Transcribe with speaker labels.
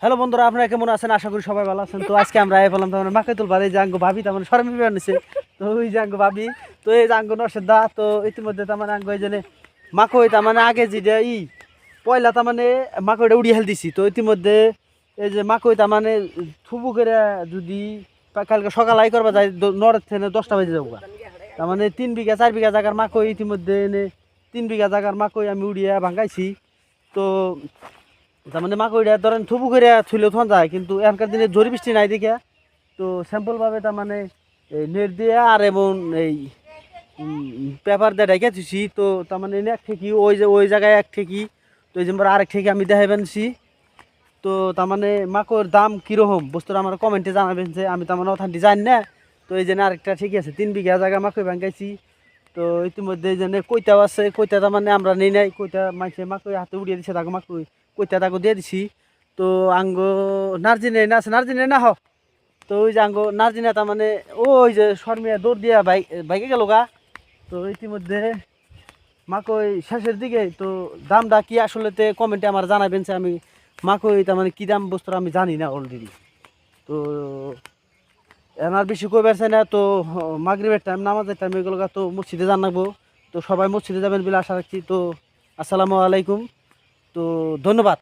Speaker 1: Hello বন্ধুরা, আপনারা কেমন আছেন? আশা করি সবাই ভালো আছেন। তো আজকে আমরা আই বললাম তার মাকে তুলবার এই জাঙ্গ ভাবি তার শর্মি বানিয়েছে। তো ওই জাঙ্গ ভাবি তো এই জাঙ্গ নরসের দা তো ইতিমধ্যে তার আঙ্গ এই জন্য মাকই তার আগে যেটা পয়লা তার মাকইটা উড়িয়ে হেল দিছি। তো ইতিমধ্যে এই যে মাকই তার থুবু করে যদি কালকে সকাল আই করবা যায় নরের থেকে 10টা বাজে যাবো। তার 3 বিঘা 4 বিঘা জায়গার মাকই ইতিমধ্যে এনে 3 বিঘা জায়গার মাকই আমি উড়িয়ে ভাঙাইছি। তো তার মাকইটা ধরেন থুবু করে থুলে থন যায়, কিন্তু এখনকার দিনে ঝড় বৃষ্টি নাই দেখে তো স্যাম্পলভাবে তার এই নেট দিয়ে আর এবং এই পেপার দিয়ে ঢেকে থুছি। তো তার এক ঠেকি ওই জায়গায় এক ঠেকি, তো এই যে আরেক ঠেকি আমি দেখাই বানছি। তো তার মাকইর দাম কীরকম বস্তুটা আমার কমেন্টে জানাবেন, যে আমি তার অথান্টি জানি না। তো এই জন্য আরেকটা ঠিকই আছে, 3 বিঘা জায়গা মাকই ভাঙাইছি। তো ইতিমধ্যে এই জন্য কইতাও আছে, কইতা তার আমরা নেই নাই, কইতা মাইছে মাকই হাতে উড়িয়ে দিছে, তাকে মাকই কইতা তাকে দিয়ে দিছি। তো আঙ্গ নার্জিনে না আছে, নার্জিনে না হ। তো ওই যে আঙ্গ নার্জিনা তার ওই যে শর্মিয়া দৌড় দিয়া বাইকে গেল গা। তো ইতিমধ্যে মাকই শেষের দিকে, তো দামটা কি আসলে কমেন্টে আমার জানাবেন, যে আমি মাকই তার কি দাম বস্তুটা আমি জানি না অলরেডি। তো এনার বেশি কইবার চাই না। তো মাগরিবের টাইম, নামাজের টাইম এগুলো তো মসজিদে জানাবো। তো সবাই মসজিদে যাবেন বলে আশা রাখছি। তো আসসালামু আলাইকুম, তো ধন্যবাদ।